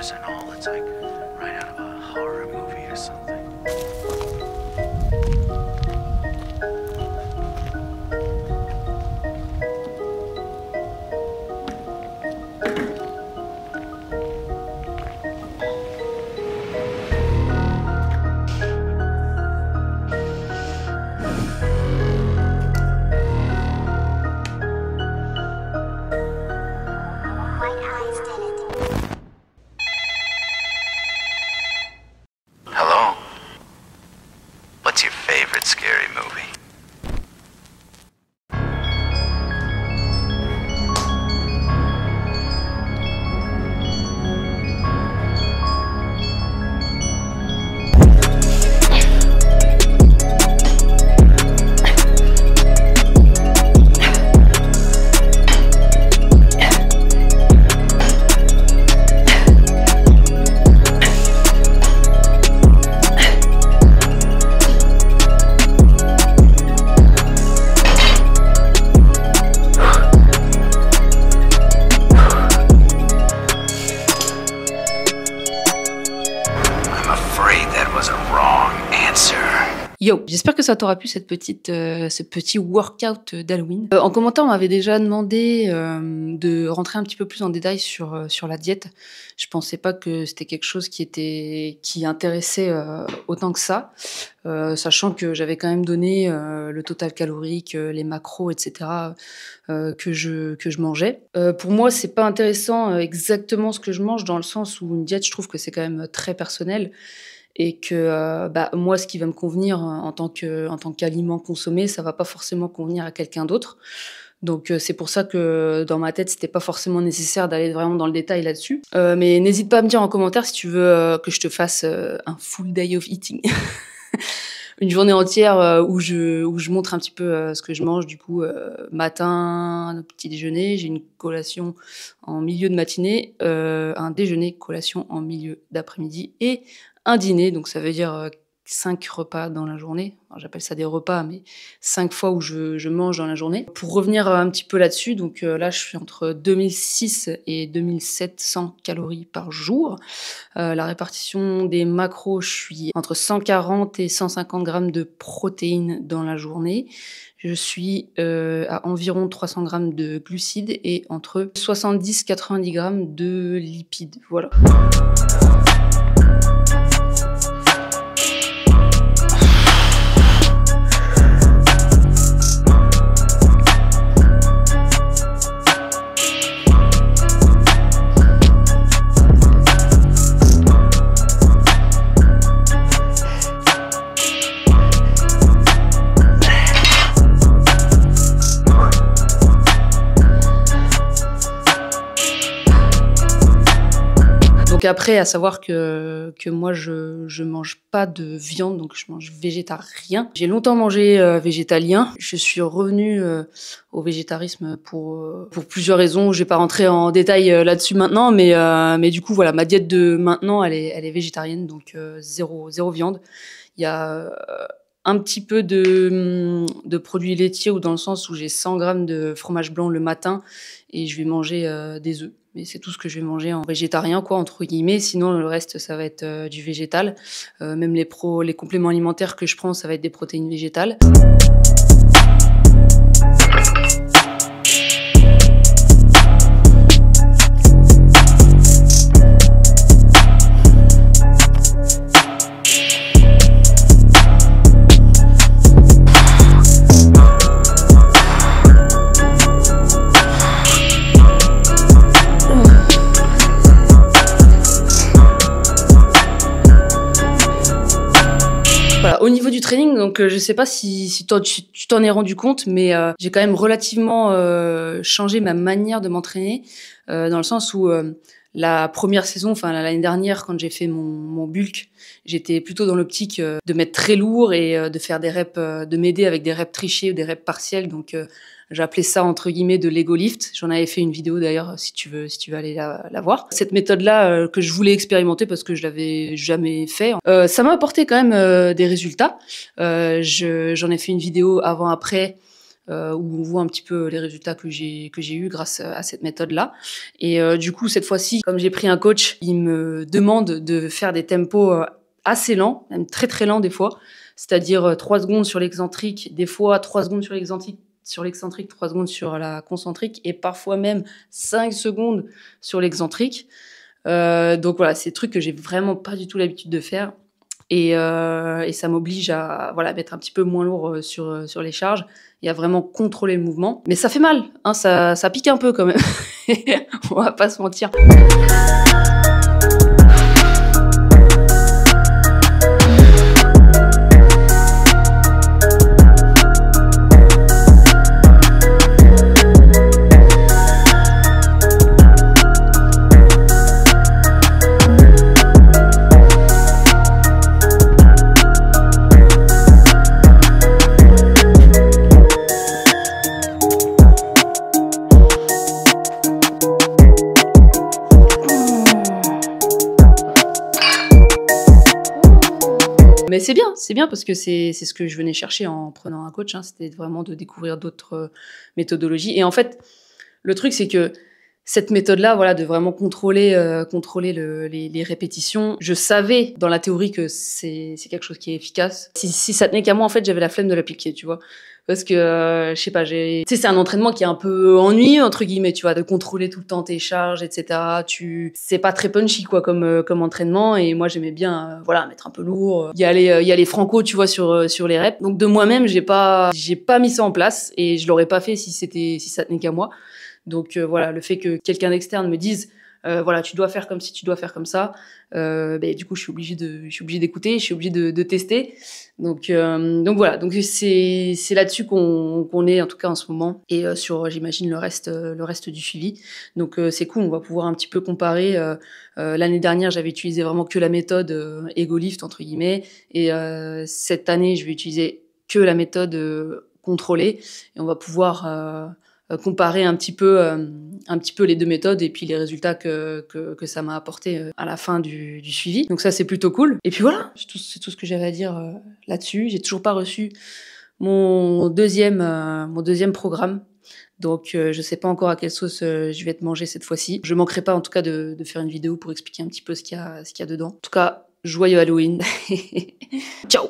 colors and all. It's like right out of a horror movie or something. Hello? What's your favorite scary movie? I'm afraid that was a wrong answer. Yo, j'espère que ça t'aura plu ce petit workout d'Halloween. En commentaire, on m'avait déjà demandé de rentrer un petit peu plus en détail sur la diète. Je pensais pas que c'était quelque chose qui intéressait autant que ça, sachant que j'avais quand même donné le total calorique, les macros, etc. Que je mangeais. Pour moi, c'est pas intéressant exactement ce que je mange, dans le sens où une diète, je trouve que c'est quand même très personnel. Et que moi, ce qui va me convenir en tant qu'aliment consommé, ça va pas forcément convenir à quelqu'un d'autre. Donc c'est pour ça que dans ma tête, c'était pas forcément nécessaire d'aller vraiment dans le détail là-dessus. Mais n'hésite pas à me dire en commentaire si tu veux que je te fasse un full day of eating. Une journée entière où je montre un petit peu ce que je mange. Du coup, matin, petit déjeuner, j'ai une collation en milieu de matinée, un déjeuner, collation en milieu d'après-midi et un dîner. Donc ça veut dire 5 repas dans la journée. Alors, j'appelle ça des repas, mais 5 fois où je mange dans la journée. Pour revenir un petit peu là-dessus, donc là je suis entre 2006 et 2700 calories par jour. La répartition des macros, je suis entre 140 et 150 grammes de protéines dans la journée. Je suis à environ 300 grammes de glucides et entre 70 et 90 grammes de lipides. Voilà. Donc après, à savoir que moi, je mange pas de viande, donc je mange végétarien. J'ai longtemps mangé végétalien. Je suis revenue au végétarisme pour plusieurs raisons. Je vais pas rentrer en détail là-dessus maintenant, mais du coup, voilà, ma diète de maintenant, elle est végétarienne, donc zéro viande. Il y a un petit peu de produits laitiers, ou dans le sens où j'ai 100 grammes de fromage blanc le matin et je vais manger des œufs. Mais c'est tout ce que je vais manger en végétarien, quoi, entre guillemets. Sinon, le reste, ça va être du végétal. Même les compléments alimentaires que je prends, ça va être des protéines végétales. Voilà, au niveau du training, donc je sais pas si tu t'en es rendu compte, mais j'ai quand même relativement changé ma manière de m'entraîner, dans le sens où la première saison, enfin l'année dernière, quand j'ai fait mon bulk, j'étais plutôt dans l'optique de mettre très lourd et de faire des reps, de m'aider avec des reps trichés ou des reps partiels. Donc j'appelais ça entre guillemets de l'ego lift. J'en avais fait une vidéo d'ailleurs, si tu veux aller la voir. Cette méthode-là que je voulais expérimenter parce que je l'avais jamais fait, ça m'a apporté quand même des résultats. J'en ai fait une vidéo avant-après. où on voit un petit peu les résultats que j'ai eus grâce à cette méthode-là. Et du coup, cette fois-ci, comme j'ai pris un coach, il me demande de faire des tempos assez lents, même très très lents des fois, c'est-à-dire 3 secondes sur l'excentrique, des fois 3 secondes sur l'excentrique, 3 secondes sur la concentrique, et parfois même 5 secondes sur l'excentrique. Donc voilà, c'est des trucs que j'ai vraiment pas du tout l'habitude de faire. Et ça m'oblige à mettre un petit peu moins lourd sur les charges et à vraiment contrôler le mouvement. Mais ça fait mal, hein, ça pique un peu quand même. On va pas se mentir. Mais c'est bien parce que c'est ce que je venais chercher en prenant un coach, hein, c'était vraiment de découvrir d'autres méthodologies. Et en fait, le truc, c'est que cette méthode-là, voilà, de vraiment contrôler les répétitions, je savais dans la théorie que c'est quelque chose qui est efficace. Si ça tenait qu'à moi, en fait, j'avais la flemme de l'appliquer, tu vois. Parce que, je sais pas, tu sais, c'est un entraînement qui est un peu ennuyeux, entre guillemets, tu vois, de contrôler tout le temps tes charges, etc. C'est pas très punchy, quoi, comme entraînement. Et moi, j'aimais bien, mettre un peu lourd. Y aller franco, tu vois, sur les reps. Donc, de moi-même, j'ai pas mis ça en place et je l'aurais pas fait si ça tenait qu'à moi. Donc, le fait que quelqu'un d'externe me dise, tu dois faire comme ci, tu dois faire comme ça. Du coup, je suis obligée d'écouter, je suis obligée de tester. Donc voilà. Donc c'est là-dessus qu'on est en tout cas en ce moment et sur j'imagine le reste du suivi. Donc c'est cool. On va pouvoir un petit peu comparer. L'année dernière, j'avais utilisé vraiment que la méthode EgoLift entre guillemets et cette année, je vais utiliser que la méthode contrôlée et on va pouvoir comparer un petit peu les deux méthodes et puis les résultats que ça m'a apporté à la fin du suivi. Donc ça, c'est plutôt cool. Et puis voilà, c'est tout ce que j'avais à dire là-dessus. J'ai toujours pas reçu mon deuxième programme. Donc je sais pas encore à quelle sauce je vais être mangée cette fois-ci. Je manquerai pas en tout cas de faire une vidéo pour expliquer un petit peu ce qu'il y a dedans. En tout cas, joyeux Halloween. Ciao.